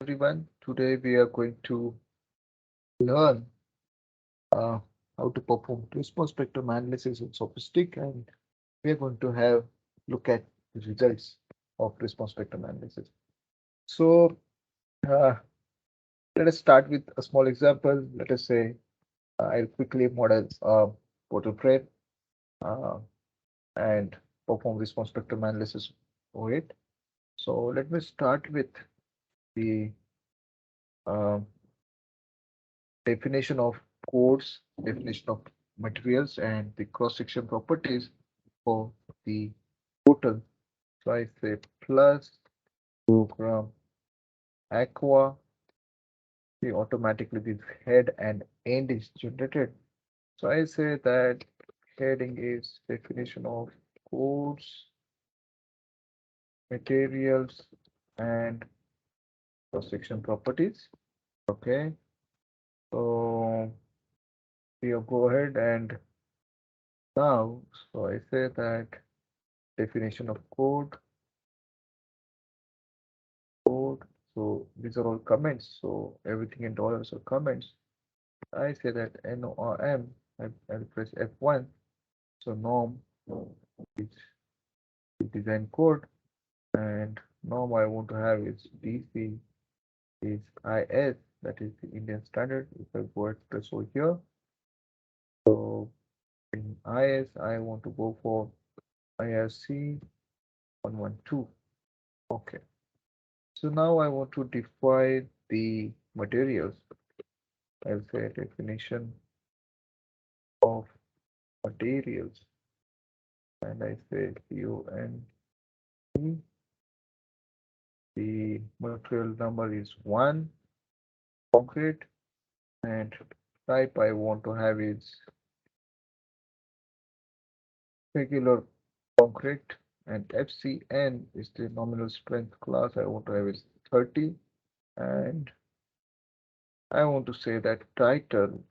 everyone. Today we are going to learn uh, how to perform response spectrum analysis in SOFiSTiK, and we are going to have look at the results of response spectrum analysis. So uh, let us start with a small example. Let us say I'll quickly model a portal frame uh, and perform response spectrum analysis for it. So let me start with the uh, definition of codes, definition of materials, and the cross-section properties for the portal. So I say plus program aqua. See, automatically this head and end is generated. So I say that heading is definition of codes, materials, and cross-section properties. Okay, so we go ahead and now, so I say that definition of code. So these are all comments. So everything in dollars are comments. I say that NORM, I'll press F1. So norm is the design code, and norm I want to have is DC is IS, that is the Indian standard. If I go ahead press over here, so in IS I want to go for IRC 112. Okay. So now I want to define the materials. I'll say definition of materials, and I say CON. The material number is 1 concrete, and type I want to have is regular concrete, and FCN is the nominal strength class I want to have is 30, and I want to say that title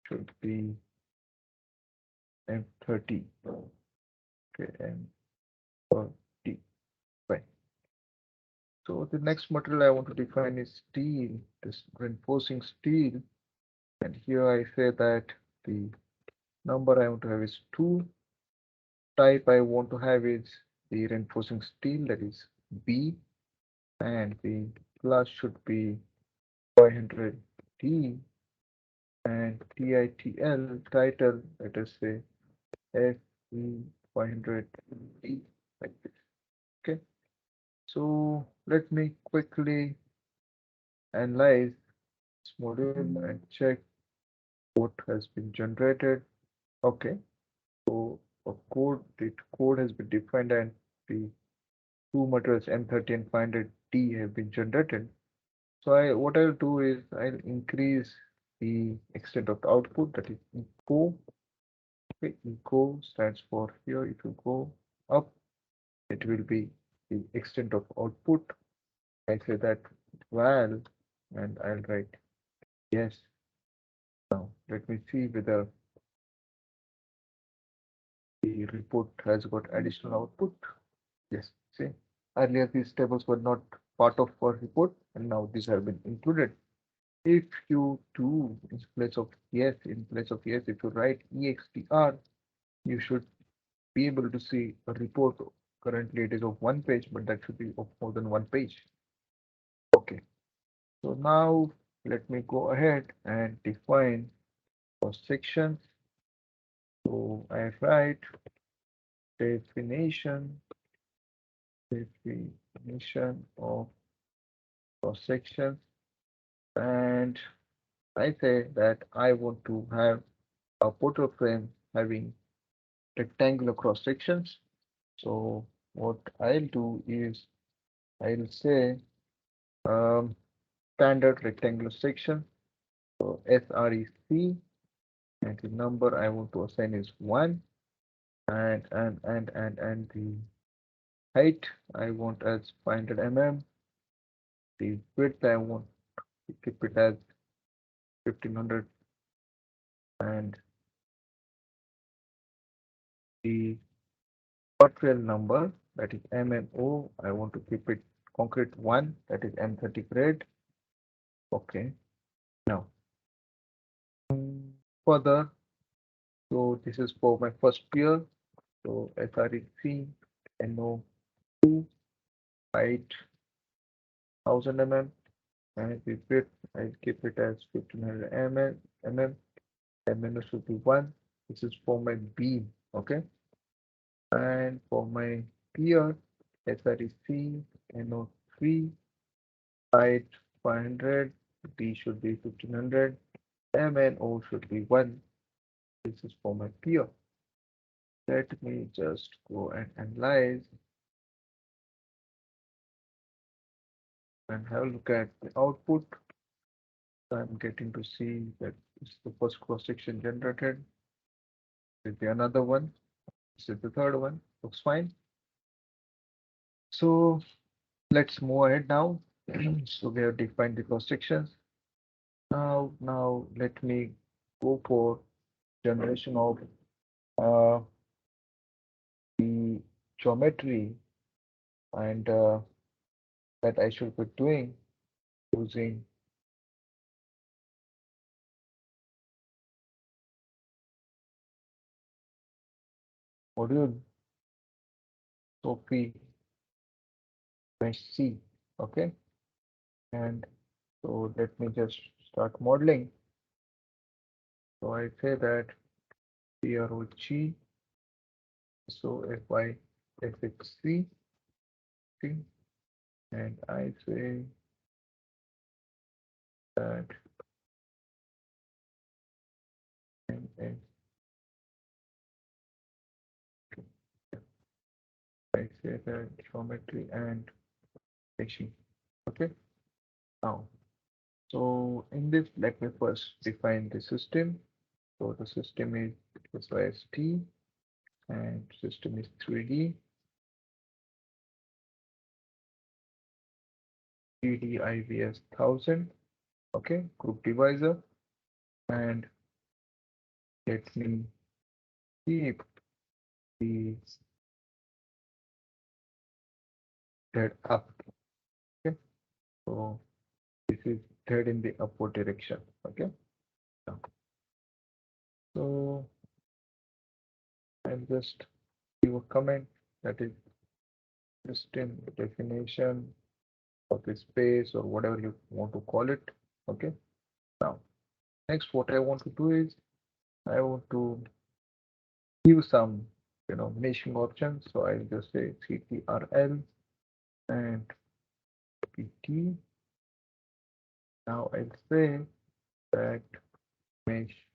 should be M30. Okay, M30. Fine. So the next material I want to define is steel, this reinforcing steel. And here I say that the number I want to have is 2. Type I want to have is the reinforcing steel, that is B. And the class should be 500D. And TITL title, let us say FE 500D, like this. Okay. So let me quickly analyze this module and check what has been generated. Okay, so the code has been defined and the two materials M30 and 500D have been generated. So what I'll do is I'll increase the extent of the output, that is echo. Okay, echo stands for here. If you go up, it will be the extent of output. I say that val, and I'll write yes. Now let me see whether the report has got additional output. Yes, see, earlier these tables were not part of our report, and now these have been included. If you do in place of yes, if you write EXTR, you should be able to see a report. Currently it is of 1 page, but that should be of more than 1 page. Okay, so now let me go ahead and define cross sections. So I write definition of cross sections, and I say that I want to have a portal frame having rectangular cross sections. So what I'll do is I'll say standard rectangular section. So SREC, and the number I want to assign is 1, and the height I want as 500 mm. The width I want to keep it as 1500, and the material number that is M and O. I want to keep it concrete 1, that is M30 grade. Okay. Now, further, so this is for my first peer. So SREC NO2 height 1000 mm and the width I keep it as 1500 mm. Mm should be 1. This is for my beam. Okay. And for my peer SREC NO3 height 500, D should be 1500, M and O should be 1. This is for my peer. Let me just go and analyze and have a look at the output. I'm getting to see that this is the first cross section generated. This is the another one. This is the third one. Looks fine. So let's move ahead now. So we have defined the cross sections. Now let me go for generation of uh, the geometry and that I should be doing using module SOFiSTiK. Okay, and so let me just start modeling. So I say that PROG, so FIFXC, and I say that and I say that geometry and machine. Okay, now so in this, let me first define the system. So the system is SOFiST and system is 3D, DDIVS 1000. Okay, group divisor, and let me keep the head up. Okay, so this is head in the upward direction. Okay, so I'll just give a comment that is system definition of the space or whatever you want to call it. Okay, now next what I want to do is I want to give some meshing options. So I'll just say CTRL and PT. Now I'll say that mesh.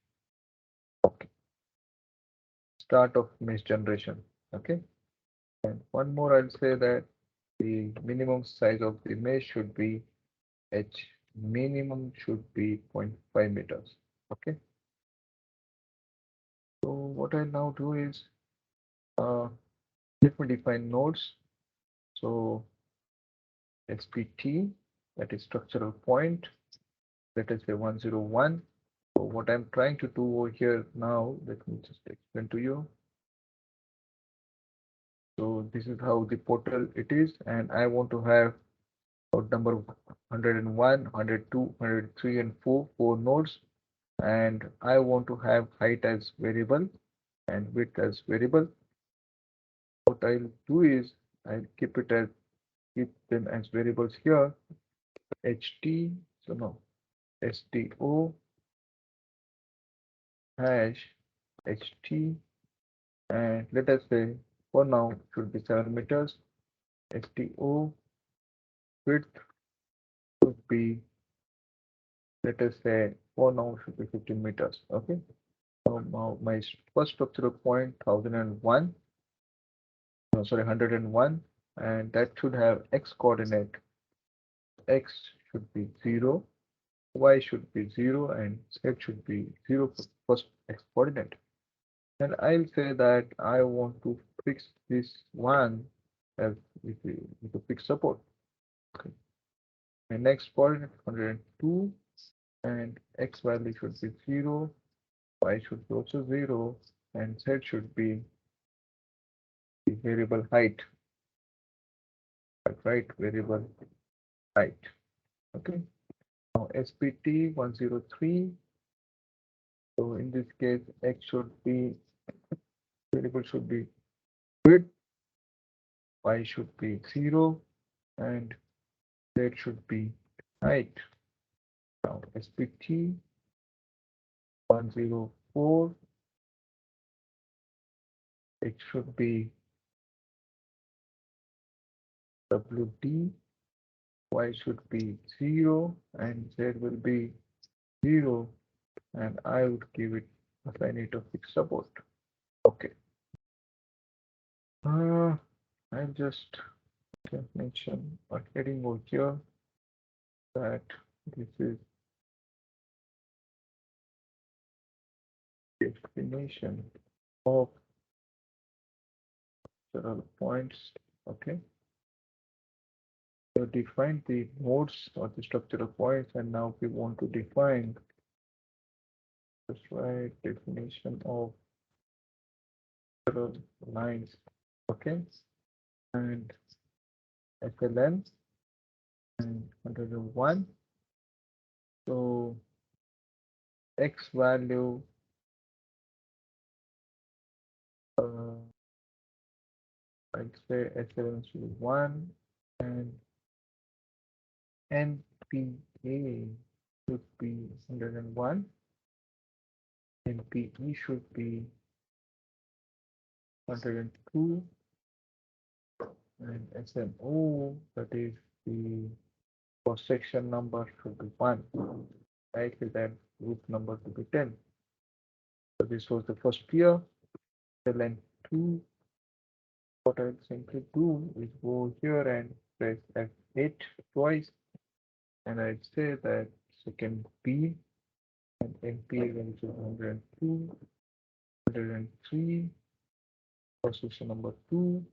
Okay, start of mesh generation. Okay, and one more I'll say that the minimum size of the mesh should be H minimum should be 0.5 meters. Okay, so what I now do is let me define nodes. So SPT, that is structural point, let us say 101. So what I'm trying to do over here now, let me just explain to you. So this is how the portal it is, and I want to have node number 101, 102, 103, and 4 nodes, and I want to have height as variable and width as variable. What I'll do is I'll keep them as variables here. HT, so no, STO hash HT, and let us say for now should be 7 meters. STO width should be, let us say for now should be 15 meters. Okay, so now my first structural point 1001, no, sorry, 101, and that should have x coordinate. X should be 0, y should be 0, and z should be 0 for first x coordinate. And I'll say that I want to fix this one as with the fixed support. Okay. My next coordinate 102, and x value should be 0, y should be also 0, and z should be the variable height. right variable height. Okay. Now SPT 103. So in this case, X should be variable should be width, Y should be 0, and Z should be height. Now SPT 104, X should be WD, Y should be 0, and Z will be 0, and I would give it assign it a fixed support. Okay. I'll just mention or heading over here that this is the explanation of several points. Okay. So define the modes or the structural points, and now we want to define just right definition of several lines. Okay, and SLN and 101. So X value I'd say SLN should be 1 and NPA should be 101. NPE should be 102, and SMO, that is the cross section number, should be 1. Right, with that group number to be 10. So this was the first tier. Line 2. What I'll simply do is go here and press F8 twice, and I'd say that second P and NP is 102, 103, position number 2,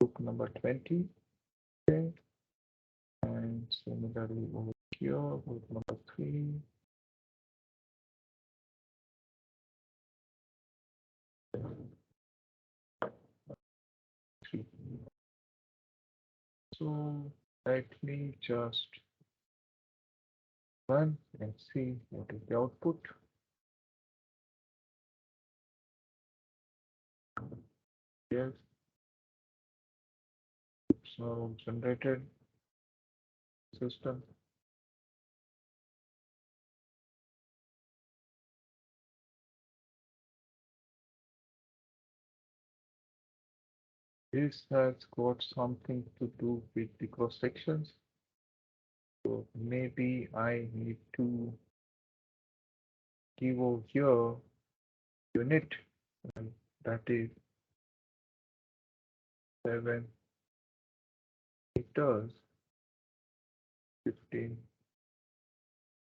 group number 20. Okay. And similarly over here, group number 3. So let me just run and see what is the output. Yes, so generated system. This has got something to do with the cross sections. So maybe I need to give over here unit, and that is 7 meters, 15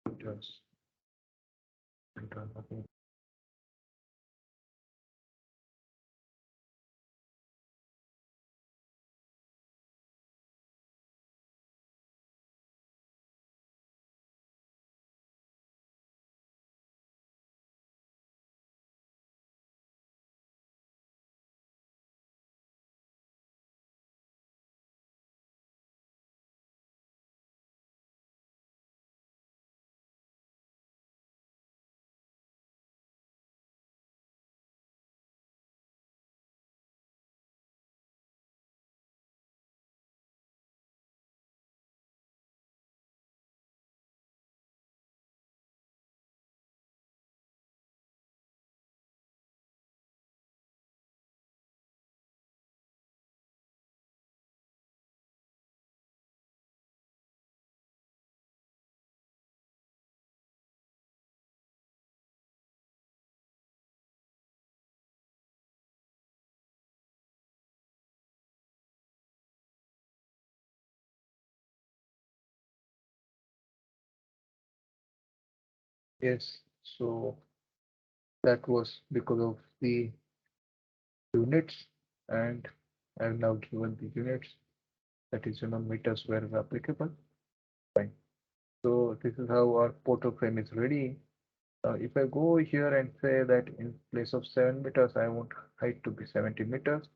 meters. Yes, so that was because of the units, and I've now given the units, that is meters where is applicable. Fine. So this is how our photo frame is ready. If I go here and say that in place of 7 meters, I want height to be 70 meters,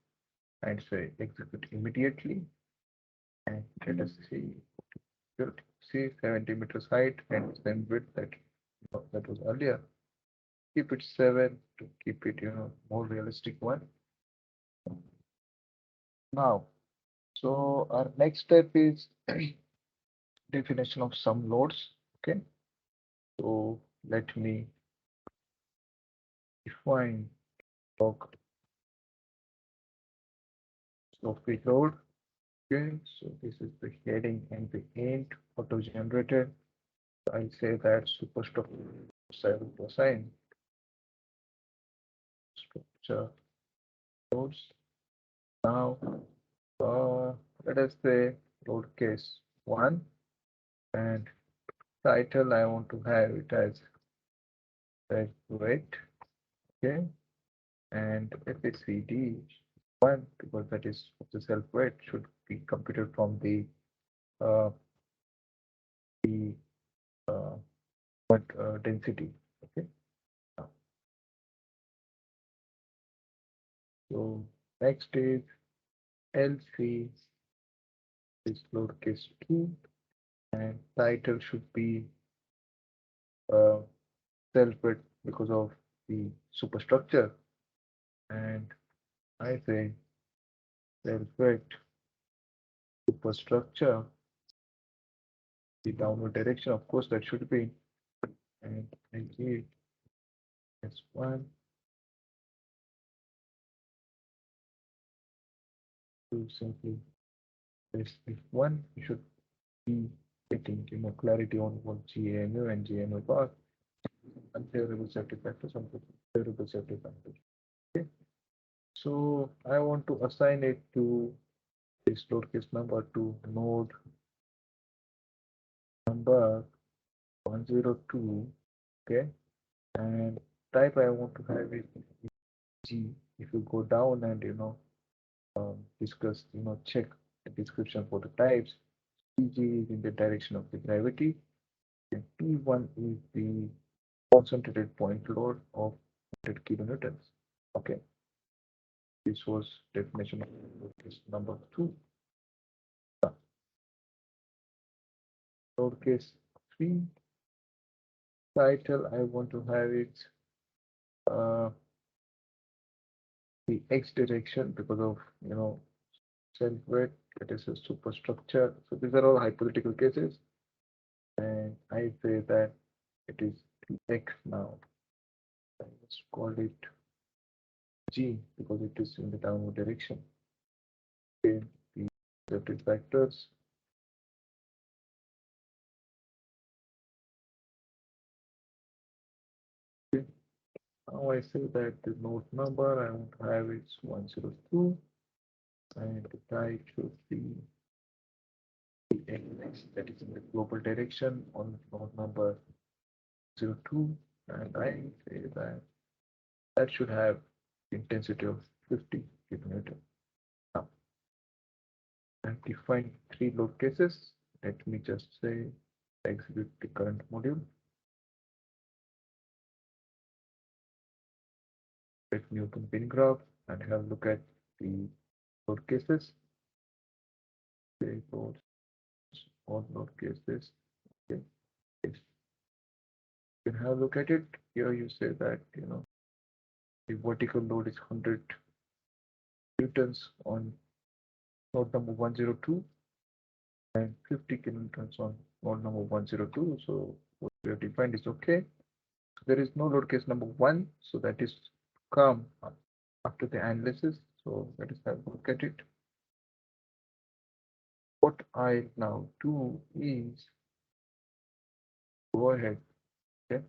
and say execute immediately, and let us see. Good. See 70 meters height and same width that was earlier. Keep it 7 to keep it, more realistic one. Now, so our next step is definition of some loads. Okay. So let me define log SOFi load. Okay. So this is the heading and the end auto generated. I'll say that superstructure assign structure loads. Now, let us say load case 1 and title I want to have it as weight. Okay. And FACD 1 because that is the self weight should be computed from uh, the uh, density. Okay. So next is LC is lowercase 2 and title should be uh, self weight because of the superstructure, and I say self weight superstructure the downward direction, of course that should be, and I give as 1 to simply this if 1 you should be getting clarity on what GAMU and GMU are. Unfavorable safety factors, unfavorable safety factors. Okay. So I want to assign it to this lowercase number to node number 102. Okay. And type I want to have it G. If you go down and discuss, check the description for the types. Pg is in the direction of the gravity, and P1 is the concentrated point load of 100 kilonewtons. Okay, this was definition of load number 2. Load case 3 title I want to have it the x direction because of self weight, that is a superstructure. So these are all hypothetical cases, and I say that it is x now. Let's call it G because it is in the downward direction. Okay, the safety factors. Okay. Now I say that the node number I want to have is 102 and the type should be the x that is in the global direction on node number 02, and I say that that should have intensity of 50 kilonewton. Now, I've defined 3 load cases. Let me just say execute the current module. Let me open pin graph and have a look at the load cases. Okay, loads, all load cases. Okay, yes. You can have a look at it. Here you say that the vertical load is 100 newtons on node number 102 and 50 kilonewtons on node number 102. So what we have defined is okay. There is no load case number 1, so that is come after the analysis. So let us have a look at it. What I now do is go ahead, okay,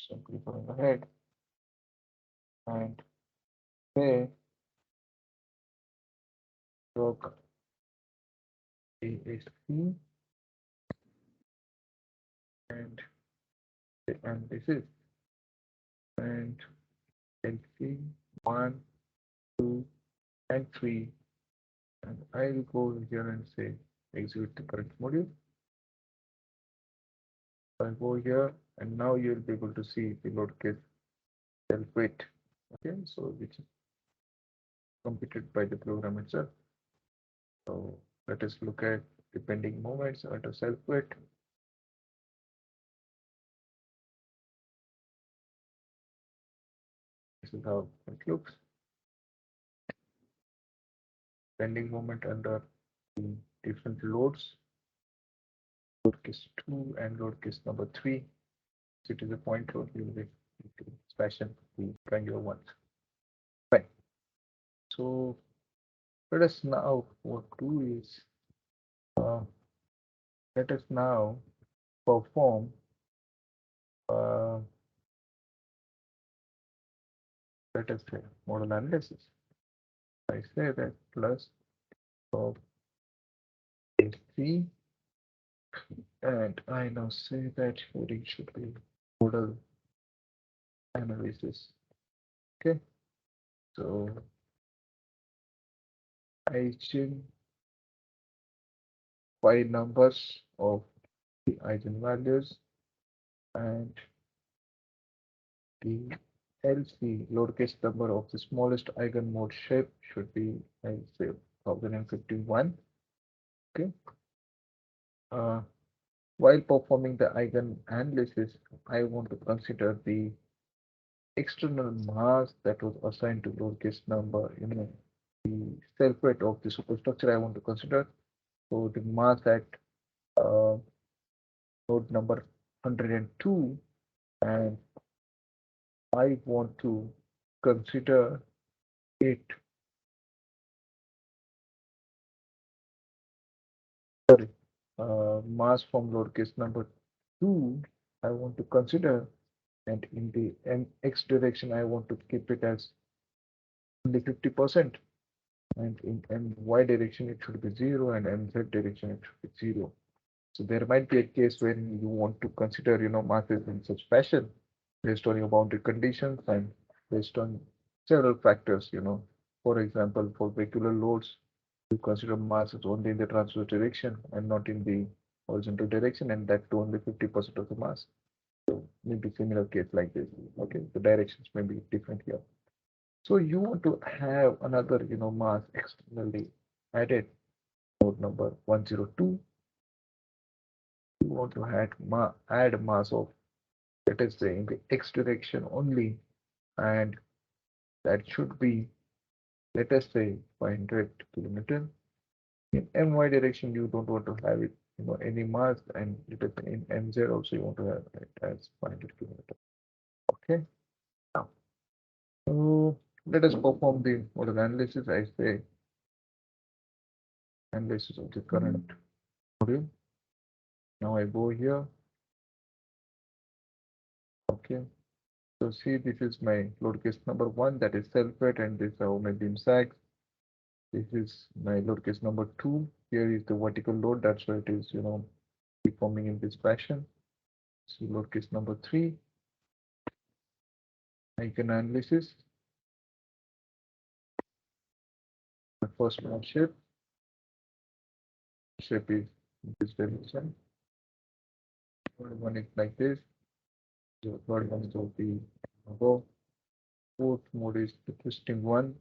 simply going ahead and say log ASC and this is and LC 1, 2, and 3, and I'll go here and say execute the current module. I'll go here and now you'll be able to see the load case self weight. Okay, so which is computed by the program itself. So let us look at depending moments under self-weight. This is how it looks. Bending moment under the different loads. Load case 2 and load case number 3. So it is a point load, you will fashion the triangular ones. Right. So let us now what do is uh, let us now perform let us say model analysis. I say that plus of C, and I now say that heading should be model analysis. Okay, so I change by numbers of the eigenvalues and the LC lowercase number of the smallest eigenmode shape should be, I say, 1051. Okay. While performing the eigen analysis, I want to consider the external mass that was assigned to lowercase number, the self-weight of the superstructure I want to consider. So the mass at uh, node number 102, and I want to consider it, sorry, mass from lowercase number 2, I want to consider, and in the x direction, I want to keep it as only 50%. And in y direction it should be 0, and in z direction it should be 0. So there might be a case where you want to consider, masses in such fashion based on your boundary conditions and based on several factors. For example, for regular loads, you consider masses only in the transverse direction and not in the horizontal direction, and that to only 50% of the mass. So maybe similar case like this. Okay, the directions may be different here. So you want to have another, mass externally added, node number 102. You want to add mass of, let us say, in the x direction only, and that should be, let us say, 500 kilometers. In my direction, you don't want to have it, any mass, and let us say in MZ also you want to have it as 500 kilometers. Okay. Now, so let us perform the model analysis. I say analysis of the current module. Now I go here. Okay. So see, this is my load case number 1, that is self-weight, and this is how my beam sags. This is my load case number 2. Here is the vertical load. That's why it is, deforming in this fashion. So load case number 3. Eigenanalysis. The first one shape. Shape is this direction. Third one is like this. The third one is of the above. Fourth mode is the twisting one.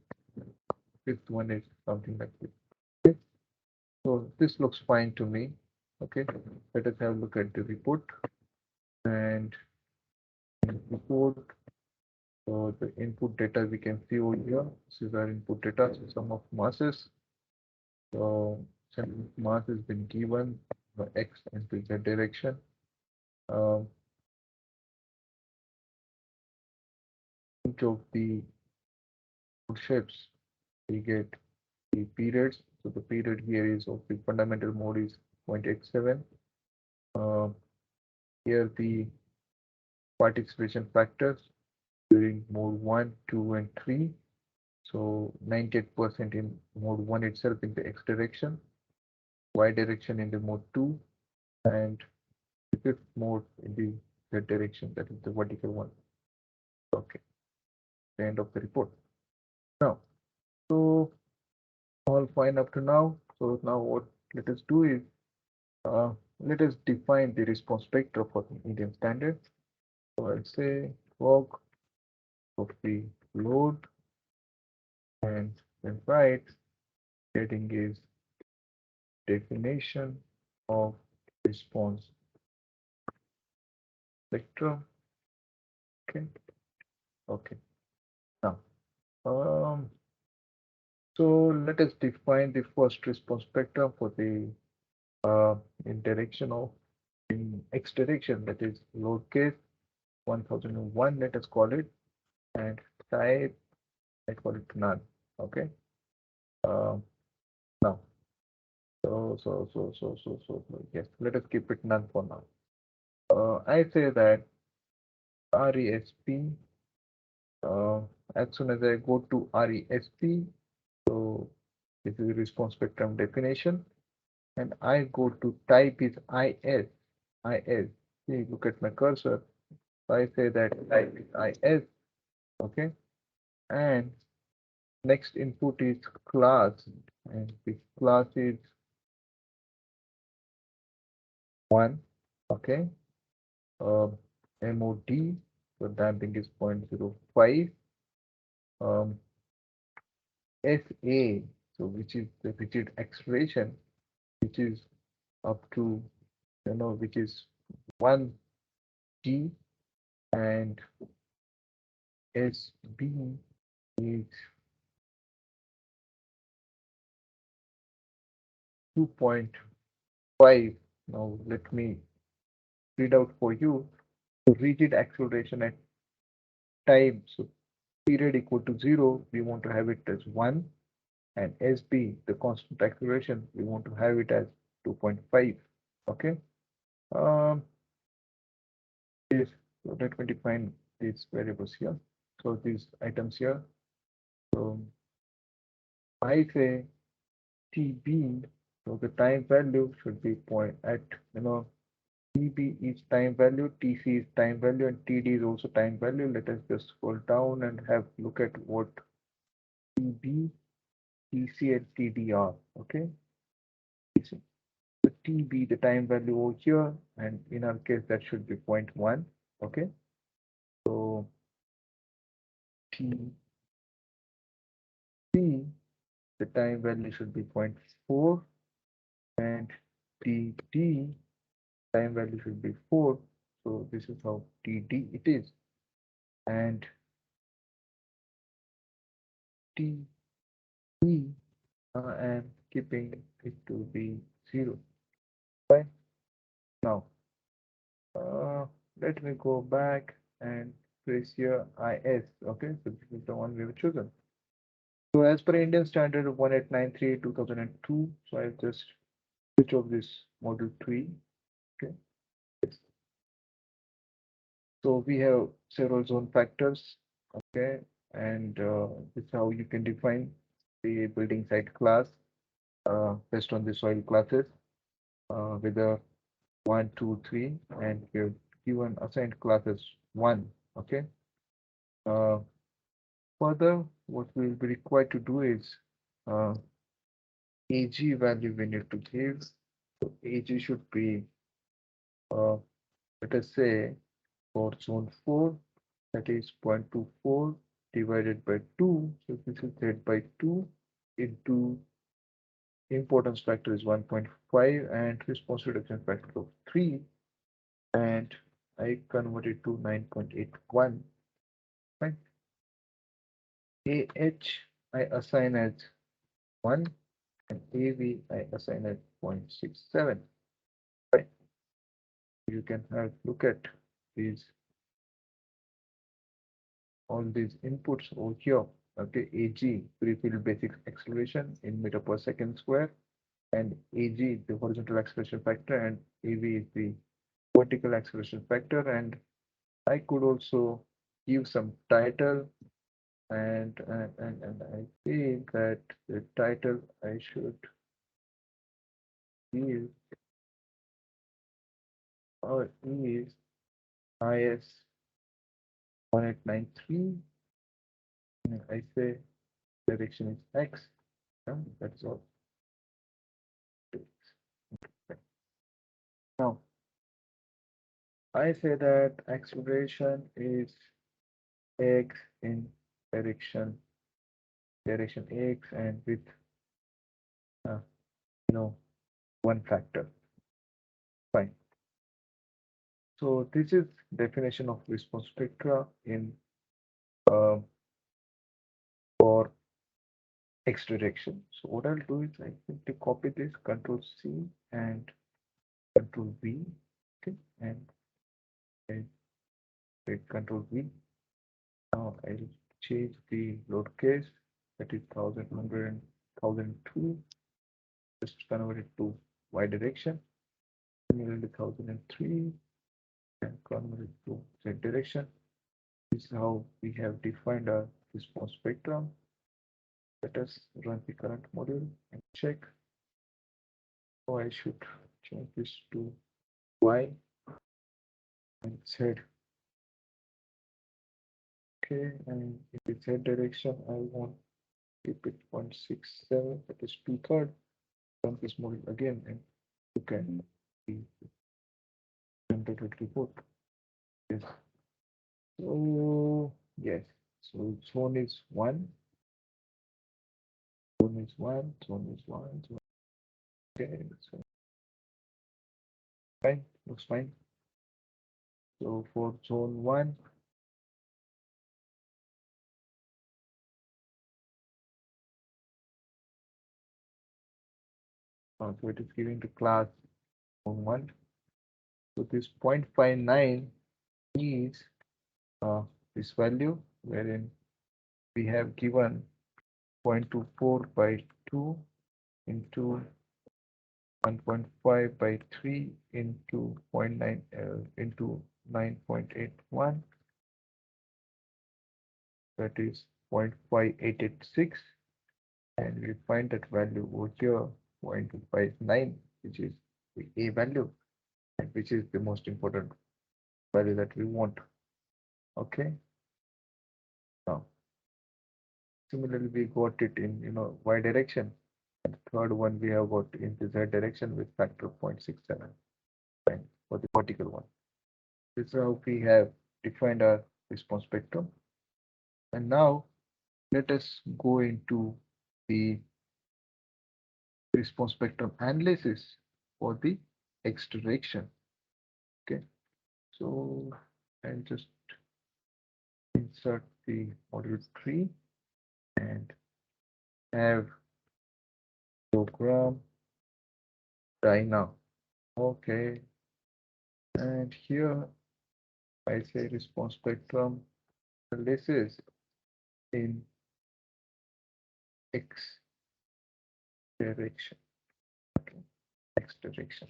Fifth one is something like this. Okay. So this looks fine to me. Okay. Let us have a look at the report. And in report, so the input data we can see over here. This is our input data. So sum of masses. So mass has been given by x and z direction. Um, each of the shapes we get the periods. So the period here is of the fundamental mode is 0.87. Here the participation factors during mode 1, 2, and 3. So 98% in mode 1 itself in the x direction, y direction in the mode 2, and the fifth mode in the z direction, that is the vertical one. Okay, the end of the report. Now, so all fine up to now. So now what let us do is let us define the response spectra for the medium standard. So I'll say work of the load, and then right heading is definition of response spectrum. Okay, okay. Now, um, so let us define the first response spectrum for the in direction of in x direction, that is lowercase 1001, let us call it, and type, I call it none. Okay. Uh, Now, yes, let us keep it none for now. I say that RESP, uh, as soon as I go to RESP, so this is response spectrum definition, and I go to type is IS, IS. See, look at my cursor. So I say that type is IS, okay, and next input is class, and the class is 1, okay, um, MOD, so damping is 0.05, um, SA, so which is the rigid acceleration, which is up to, which is 1G, and SB is 2.5. Now let me read out for you. So rigid acceleration at time, so period equal to 0, we want to have it as 1, and SB, the constant acceleration, we want to have it as 2.5. Okay. Um, yes, so let me define these variables here. So these items here. So I say TB, so the time value should be point at, TB is time value, TC is time value, and TD is also time value. Let us just scroll down and have look at what TB, TC, and TD are. Okay. TC. The TB, the time value over here, and in our case that should be 0.1. Okay. So TC, the time value should be 0.4, and TD, time value should be 4. So this is how TD it is. And TB, I am keeping it to be 0. Fine. Now, uh, let me go back and place here IS. Okay, so this is the one we have chosen. So as per Indian standard 1893 2002, so I've just switch off this model 3. Okay. So we have several zone factors. Okay, and this is how you can define the building site class based on the soil classes, whether 1, 2, 3, and we have given assigned classes 1. Okay. Uh, Further, what we'll be required to do is uh, AG value we need to give. So AG should be, uh, let us say, for zone 4, that is 0.24 divided by 2. So this is Z by 2 into importance factor is 1.5 and response reduction factor of 3. And I convert it to 9.81. Right? AH I assign as 1 and AV I assign as 0.67. Right? You can have look at these all these inputs over here. Okay, AG free field basic acceleration in meter per second square, and AG the horizontal acceleration factor, and AV is the vertical acceleration factor. And I could also give some title, and I think that the title I should give is IS 1893. And I say direction is X. Yeah, that's all. Now I say that acceleration is X in direction X, and with uh, you know one factor. Fine. So this is definition of response spectra in uh, for X direction. So what I'll do is I simply copy this, Control C and Control V, okay, and I hit Control V. Now I'll change the load case, that is 1100 and 1002, just convert it to Y direction. Similarly 1003 and convert it to Z direction. This is how we have defined our response spectrum. Let us run the current module and check. So I should change this to Y and Z. Okay, and in the Z direction, I want to keep it 0.67, that is 2/3. Run this module again and look at the generated report. Yes. So yes, so zone is 1, zone is 1, zone is 1, zone. Okay, so fine, looks fine. So for zone 1, so it is giving the class zone 1. So this 0.59 is this value wherein we have given 0.24 by 2 into 1.5 by 3 into 0.9 into 9.81, that is 0.5886, and we find that value over here 0.59, which is the A value and which is the most important value that we want. Okay, now similarly we got it in Y direction, and the third one we have got in the Z direction with factor of 0.67 for the vertical one. This is how we have defined our response spectrum. And now let us go into the response spectrum analysis for the X direction. Okay, so I'll just insert the module 3 and have program Dyna. Okay, and here I say response spectrum analysis in X direction. Okay, X direction.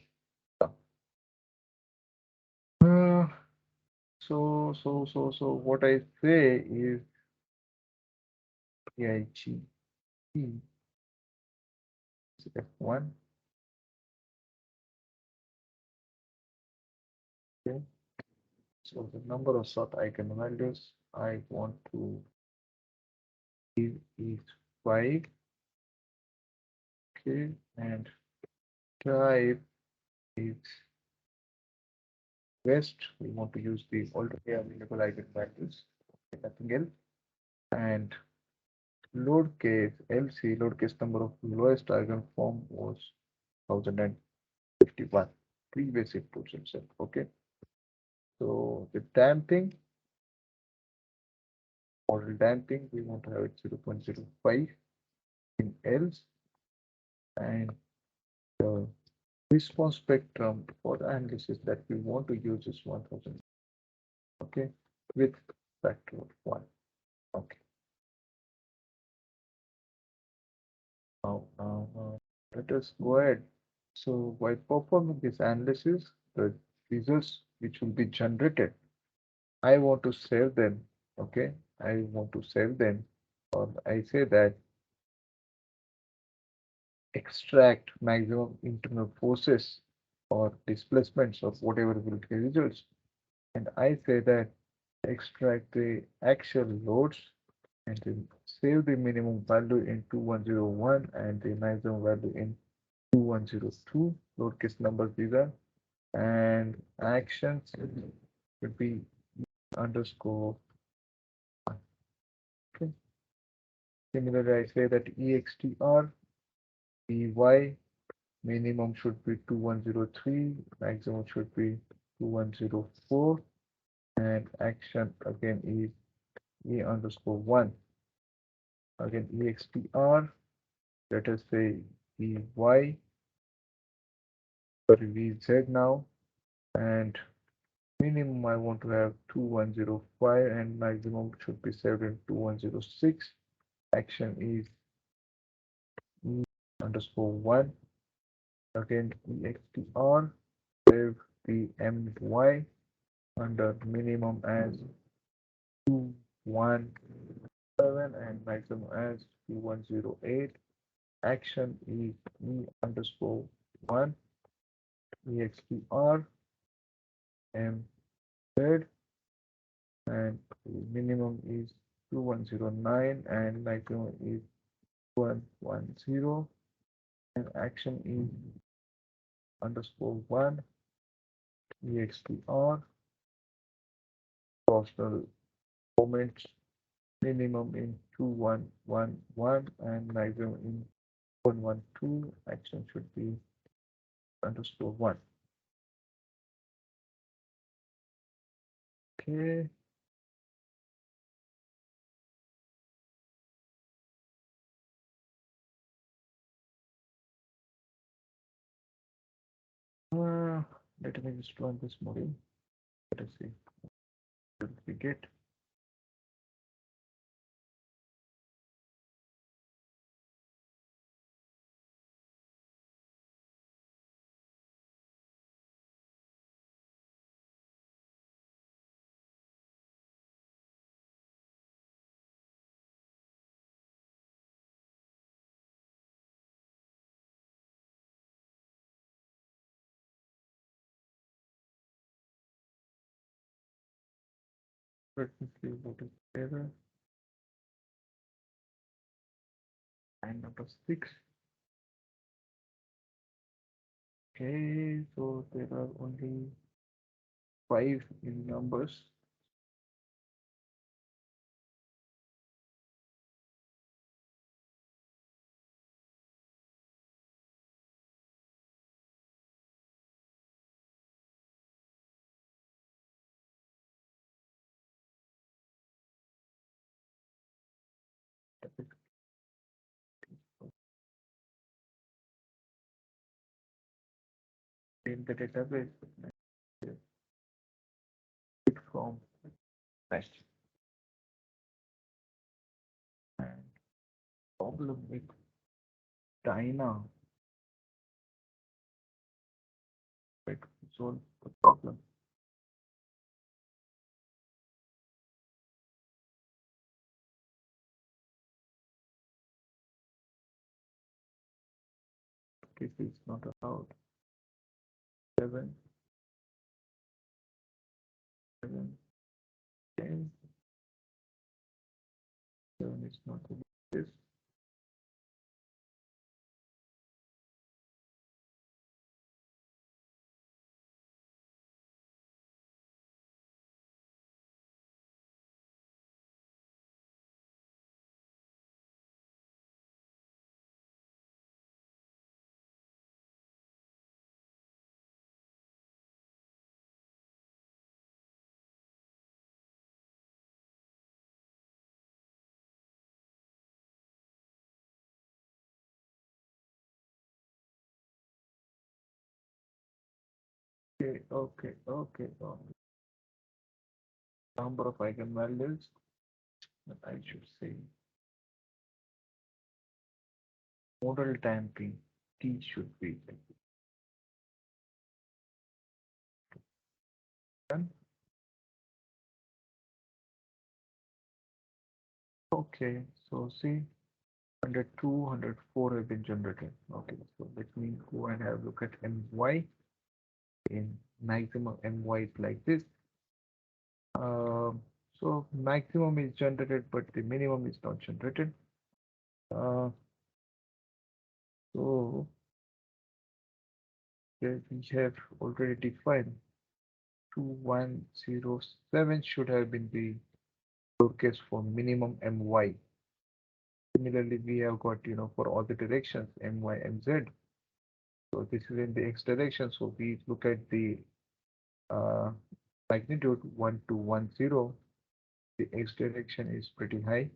So what I say is EIG F1. Okay, so the number of sort eigenvalues I want to give is 5. Okay, and type is West. We want to use the already available eigenvalues, nothing else. And load case LC, load case number of lowest eigenform was 1051. Previous inputs itself. Okay. So the damping, model damping, we want to have it 0.05 in else, and the response spectrum for the analysis that we want to use is 1000. Okay, with factor of 1. Okay. Now let us go ahead. So by performing this analysis, the results which will be generated, I want to save them. Okay, I want to save them, or I say that extract maximum internal forces or displacements of whatever will be results, and I say that extract the actual loads and then save the minimum value in 2101 and the maximum value in 2102. Load case numbers these are, and actions would be underscore. Okay. Similarly, I say that extr by minimum should be 2103, maximum should be 2104, and action again is E underscore 1. Again, EXPR, let us say EY, sorry, VZ now, and minimum I want to have 2105 and maximum should be set in 2106. Action is E underscore 1. Again, EXPR, save the MY under minimum as 217 and maximum as 2108. Action is E underscore 1, EXPR, MZ, and minimum is 2109 and maximum is 110, and action is underscore 1, EXPR, personal moments, minimum in 2111 and maximum in 112. Action should be underscore 1. Okay. Let me just run this model. Let us see what we get. Let me see what is there. And number 6. Okay, so there are only 5 in numbers. In the database from test. And problem with Dyna, it solve the problem. This is not allowed. 7, 7, 10, 7 is not allowed. This okay, okay, okay, okay. Number of eigenvalues, I should say model damping T should be done. Okay, so see 102, 104 have been generated. Okay, so let me go and have a look at MY. In maximum MY is like this. So maximum is generated, but the minimum is not generated. Uh, so we have already defined 2107 should have been the lowercase for minimum My. Similarly, we have got, for all the directions, My, Mz. So this is in the x direction. So we look at the uh, magnitude 1210. The x direction is pretty high.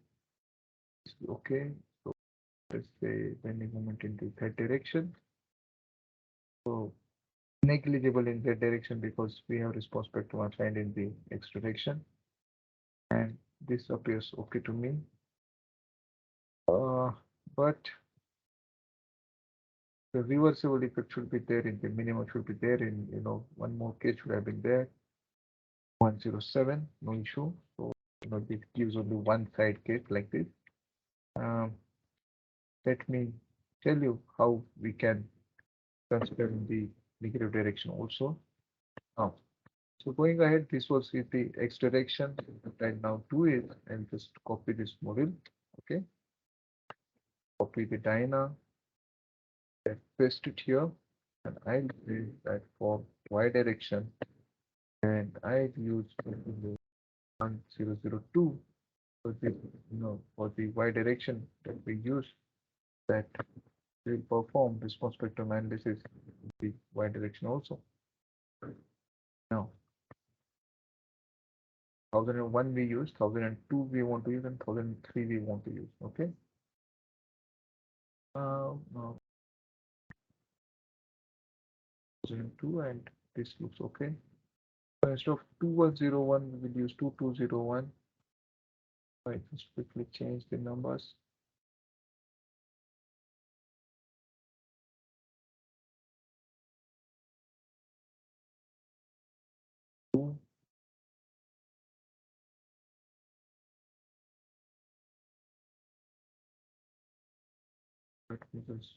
Okay, so let's say bending moment in the z direction. So negligible in z direction because we have response spectrum assigned in the x direction, and this appears okay to me. But the reversible effect should be there in the minimum should be there in one more case should have been there. 107, no issue. So this gives only one side case like this. Um, Let me tell you how we can consider in the negative direction also. Now, so going ahead, this was with the x direction. What I now do is I'll just copy this model. Okay, copy the Diana, and paste it here, and I'll say that for y direction, and I'll use 1002 for the for the y direction that we use that will perform response spectrum analysis in the y direction also. Now, 1001 we use, 1002 we want to use, and 1003 we want to use. Okay. Now 1002, and this looks okay. So instead of 2101, we will use 2201. I just quickly change the numbers. Two. Let me just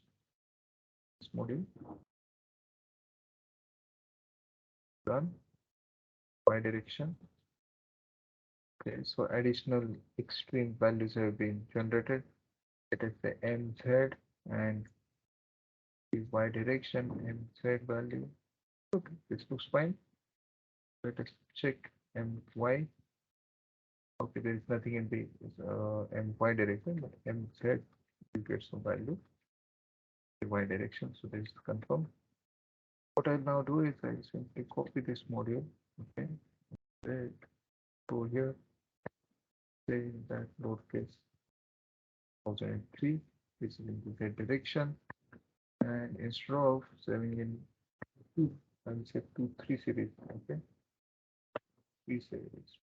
this module done. Y direction. Okay, so additional extreme values have been generated. It is the MZ and the Y direction MZ value. Okay, this looks fine. Let us check MY. Okay, there is nothing in the MY direction, but MZ will get some value in the Y direction. So this is confirmed. What I'll now do is I simply copy this module. Okay, go here, say that load case 1003 is in the Z direction, and instead of saving in two, I will say 2 3 series. Okay, 3 series.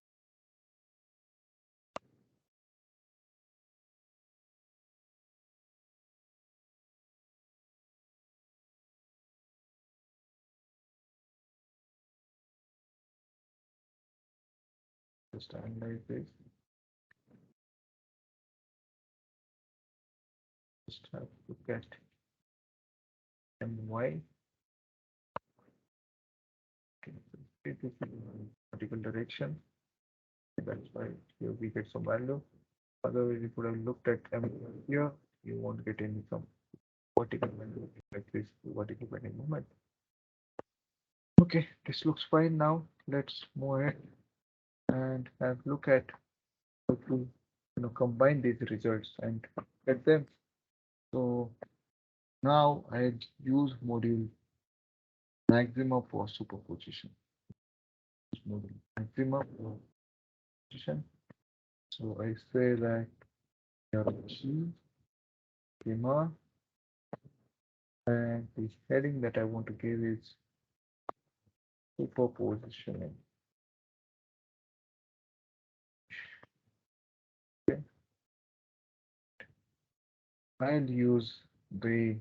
Just analyze this. Just have to look at MY. Okay, so this is in vertical direction. That's why here we get some value. Otherwise, if you would have looked at M here, you won't get any some vertical value like this vertical bending moment. Okay, this looks fine now. Let's move ahead and have look at how to combine these results and get them. So now I use module maximum for superposition. Module maximum for superposition. So I say that G schema, and the heading that I want to give is superpositioning. Okay. I'll use the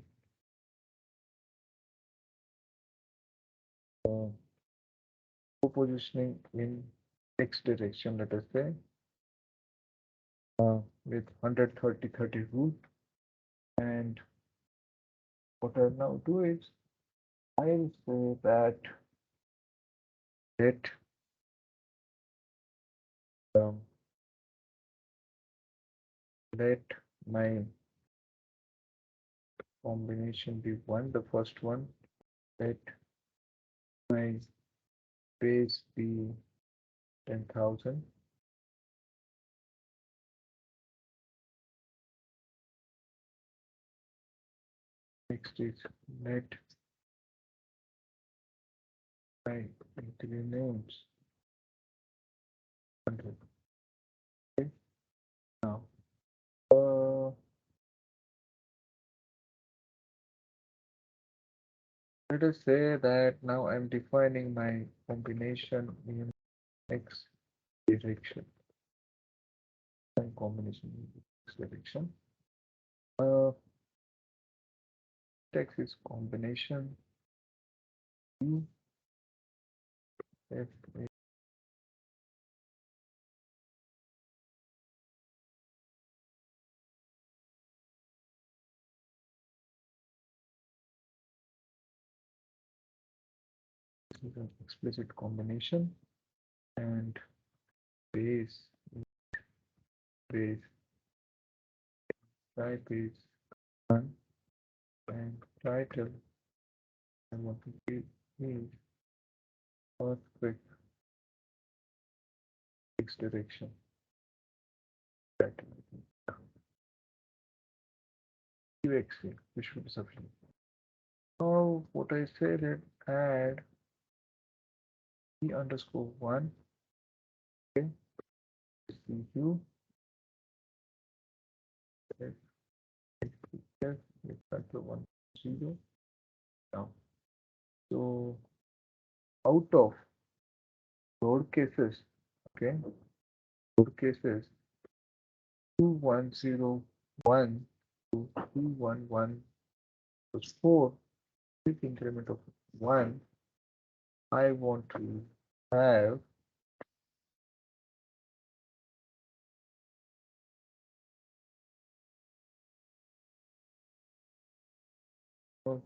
superpositioning in x direction, let us say, with 130-30 rule. And what I'll now do is I'll say that let um, let my combination be one, the first one. Let my base be 10,000. Next is let my entity names 100. Okay. Now, let us say that now I'm defining my combination in x direction. And combination in x direction. Text is combination U F A is an explicit combination, and base base type is one, and title I want to give is earthquake x direction. UXA, which should be sufficient. Now what I said is add e underscore one, okay, CU F F factor 1 0. Now, so out of load cases, okay, load cases 2101 to 211 plus 4 with increment of 1. I want to have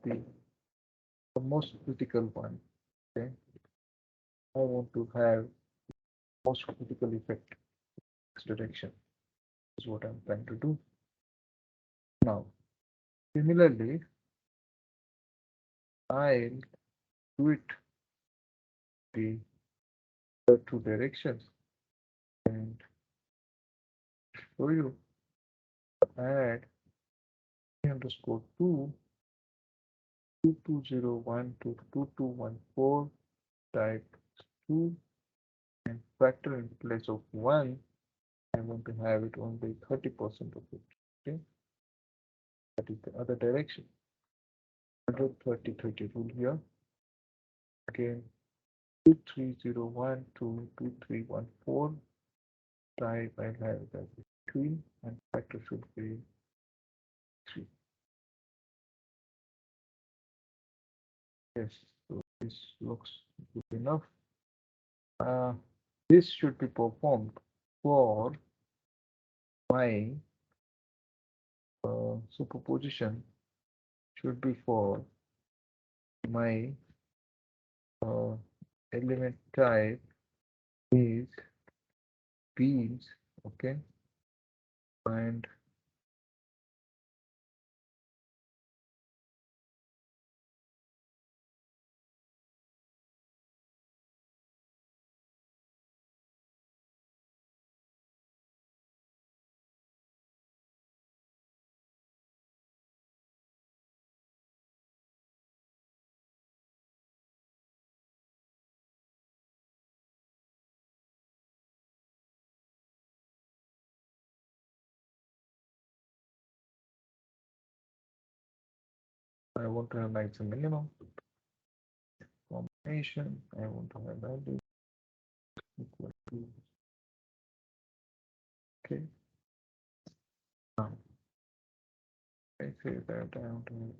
the most critical one. Okay, I want to have most critical effect direction is what I'm trying to do. Now, similarly, I'll do it the two directions and show you add underscore 2 2201 to 2214 type 2 and factor in place of 1. I want to have it only 30% of it. Okay, that is the other direction. 130 rule here. Again, 2301 to 2314 type I have that between and factor should be 3. Yes, so this looks good enough. This should be performed for my superposition should be for my element type is beans, okay, and I want to have max and minimum combination. I want to have value equal to okay. Now I say that I want to have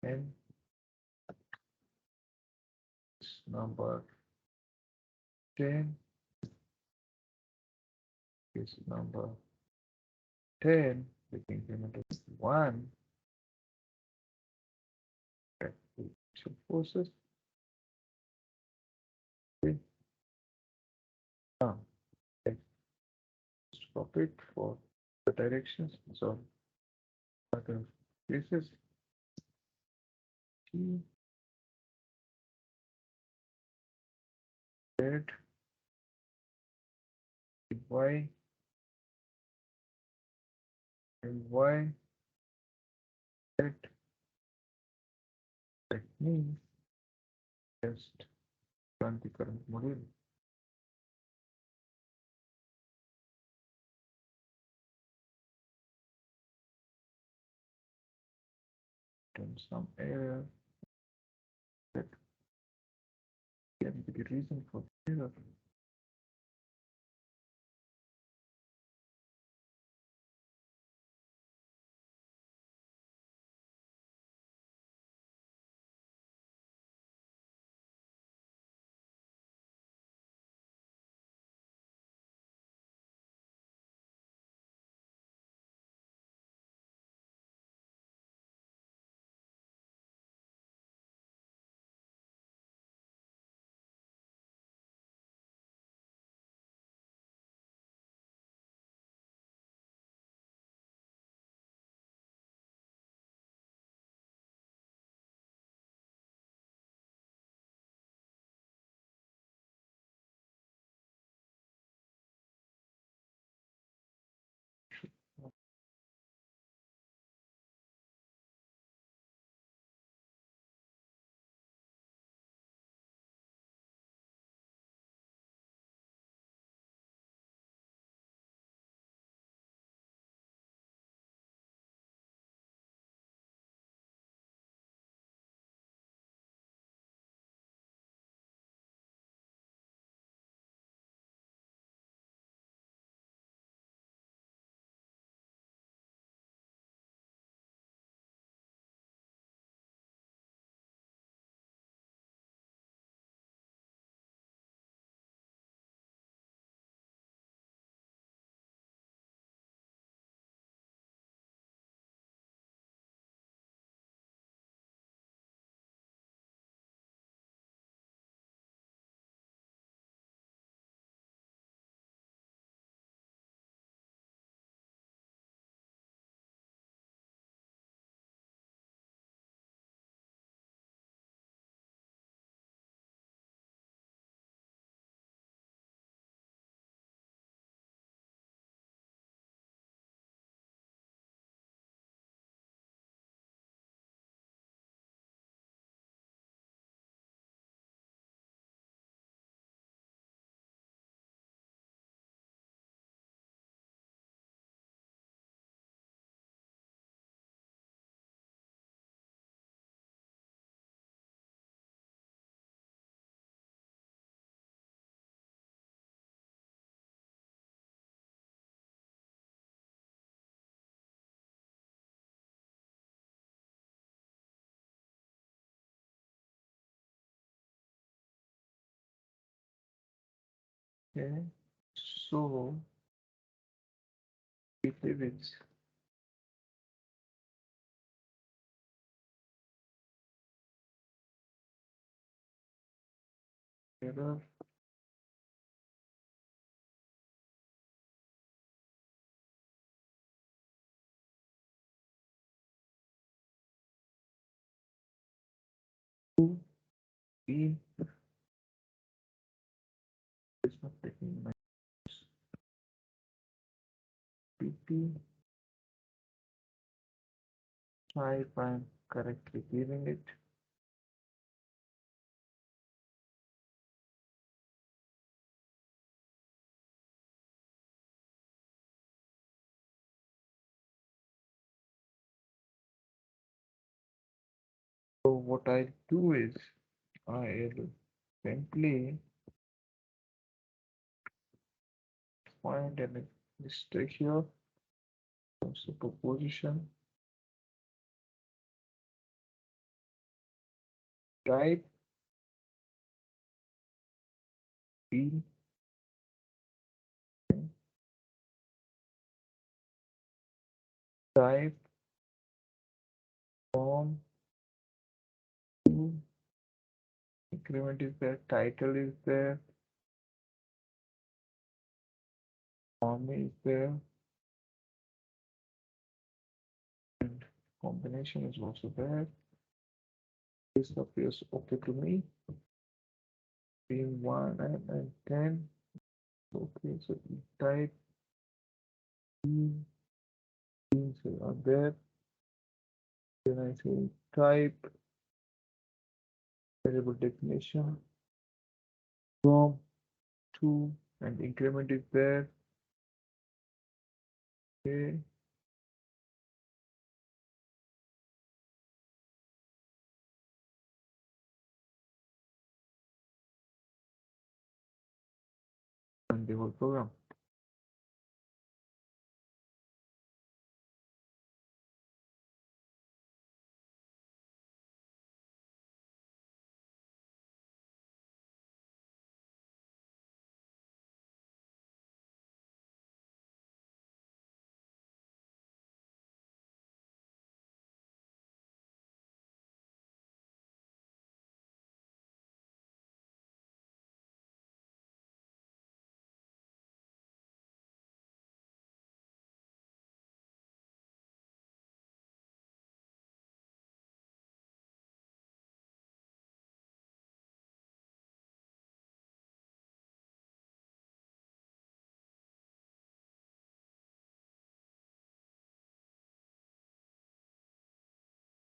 n number 10 is number 10 with increment of 1 at forces. Okay. Now let's stop it for the directions. So other cases T Z Y y. Let me just run the current module. And some error that can be the reason for the error. Okay, so we leave it error. B is not taking my PP. Try if I'm correctly giving it. So what I do is I'll simply find a mistake here. Superposition. Type B. Type form 2. Increment is there. Title is there. Form is there. And combination is also there. This appears okay to me. Being 1 and 10. Okay, so we type B. there. Then I say type variable definition from to, and increment is there. Okay. And the whole program.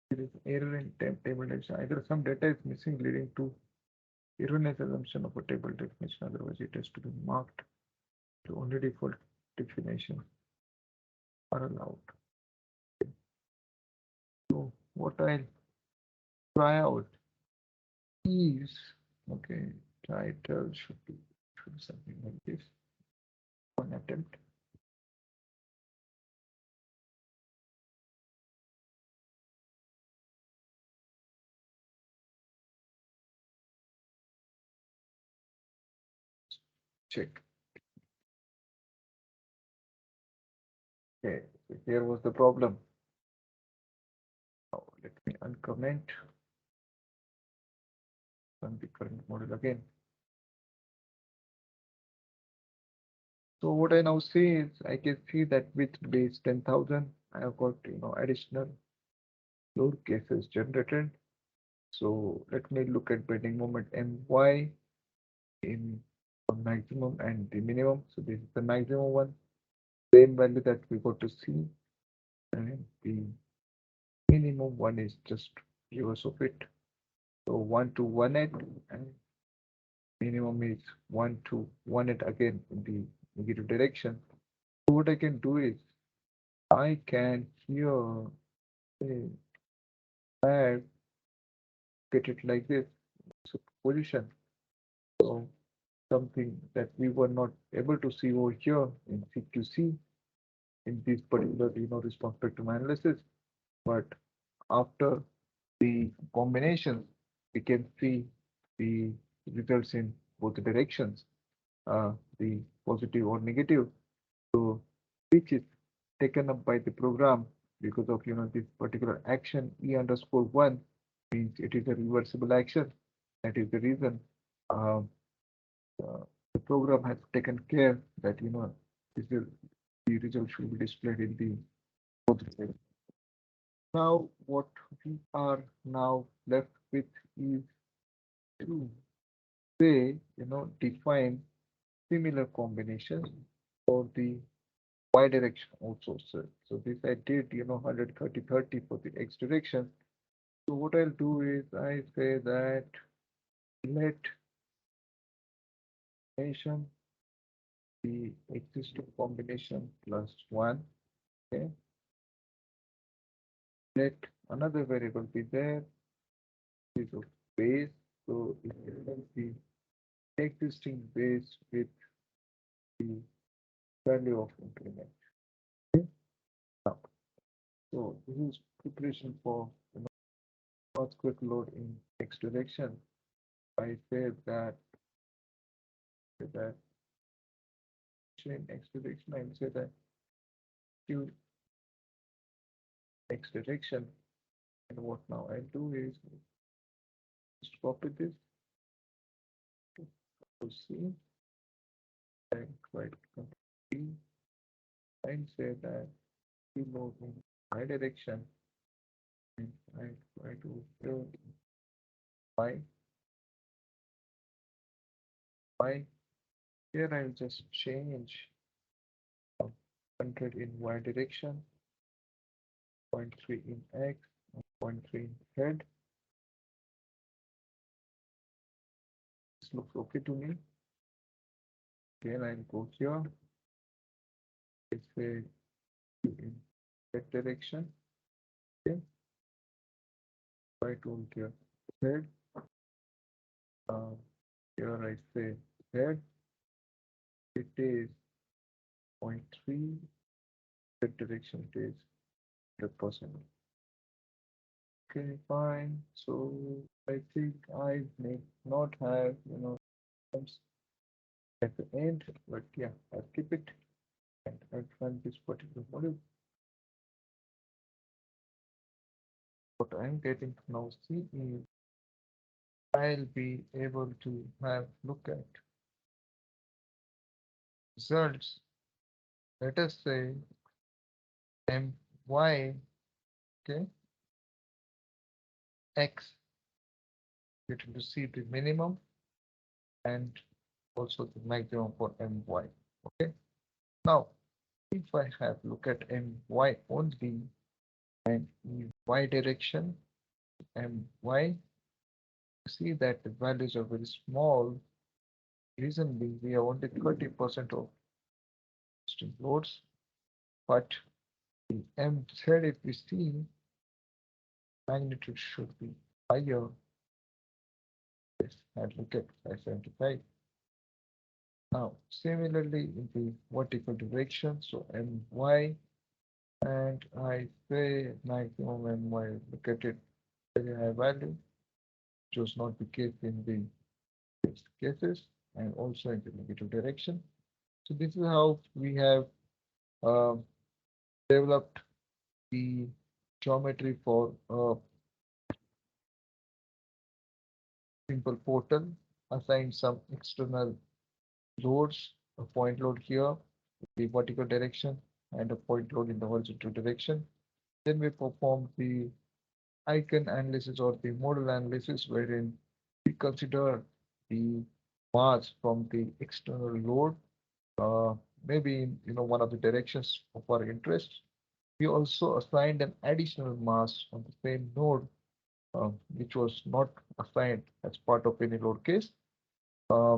There is error in table definition. Either some data is missing leading to erroneous assumption of a table definition. Otherwise, it has to be marked to only default definition are allowed. So what I'll try out is, okay, title should be something like this. One attempt. Check. Okay, so here was the problem. Now let me uncomment run the current model again. So what I now see is I can see that with base 10,000, I have got additional load cases generated. So let me look at bending moment my in maximum and the minimum. So this is the maximum one, same value that we got to see, and the minimum one is just reverse of it. So 1 to 1 8, and minimum is 1 to 1 8 again in the negative direction. So what I can do is I can here say add, get it like this, so position. So something that we were not able to see over here in CQC in this particular response spectrum analysis, but after the combination, we can see the results in both directions, the positive or negative. So which is taken up by the program because of this particular action E underscore one means it is a reversible action. That is the reason uh, the program has taken care that this will, the result should be displayed in the both. Now what we are now left with is to say define similar combinations for the y direction also. So this I did 130 30 for the x direction. So what I'll do is I say that let combination the existing combination plus one. Okay. Let another variable be there is of base. So it will be existing base with the value of increment. Okay. Now, so this is preparation for earthquake load in x direction. I say that in x direction, I will say that q x direction. And what now I do is just copy this to C and write T and say that q load in y direction, and I try to fill y y. Here I'll just change 100 in y direction 0.3 in X, 0.3 in head. This looks okay to me. Again, I'll go here. Let's say in that direction. Okay. Try to here head. Uh, Here I say head. It is 0.3. That direction it is 100%. Okay, fine. So I think I may not have, terms at the end, but yeah, I'll keep it and I'll run this particular module. What I'm getting to now see is I'll be able to have look at results. Let us say my, okay, x, get to see the minimum and also the maximum for my. Okay. Now, if I have look at my only and y direction my, see that the values are very small. Reason being, we have only 30% of existing loads, but the mz, if we see, magnitude should be higher. Yes, and look at 575. Now, similarly in the vertical direction, so my, and I say maximum my, look at it, very high value, which was not the case in the cases and also in the negative direction. So this is how we have uh, developed the geometry for a simple portal, assign some external loads, a point load here, the vertical direction, and a point load in the horizontal direction. Then we perform the icon analysis or the model analysis, wherein we consider the mass from the external load, uh, maybe in one of the directions of our interest. We also assigned an additional mass on the same node, which was not assigned as part of any load case. Uh,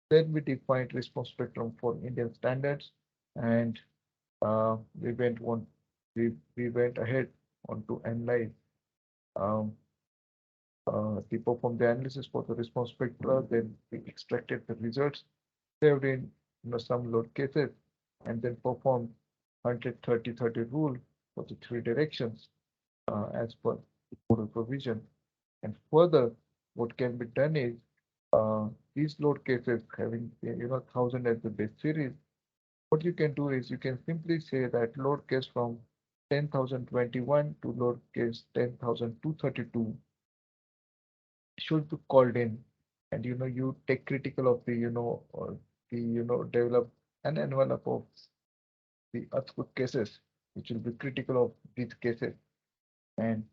then we defined response spectrum for Indian standards, and we went on. We went ahead on to analyze um, we performed the analysis for the response spectra. Then we extracted the results, saved in some load cases, and then performed 130-30 rule for the three directions as per model provision. And further, what can be done is these load cases having 1000 as the base series. What you can do is you can simply say that load case from 10,021 to load case 10,232 should be called in, and you take critical of the develop an envelope of the earthquake cases, which will be critical of these cases, and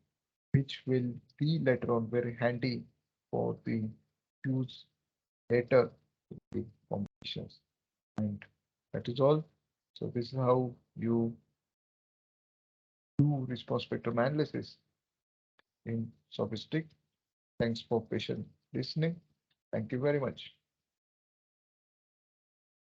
which will be later on very handy for the use later the competitions. And that is all. So this is how you do response spectrum analysis in SOFiSTiK. Thanks for patient listening. Thank you very much.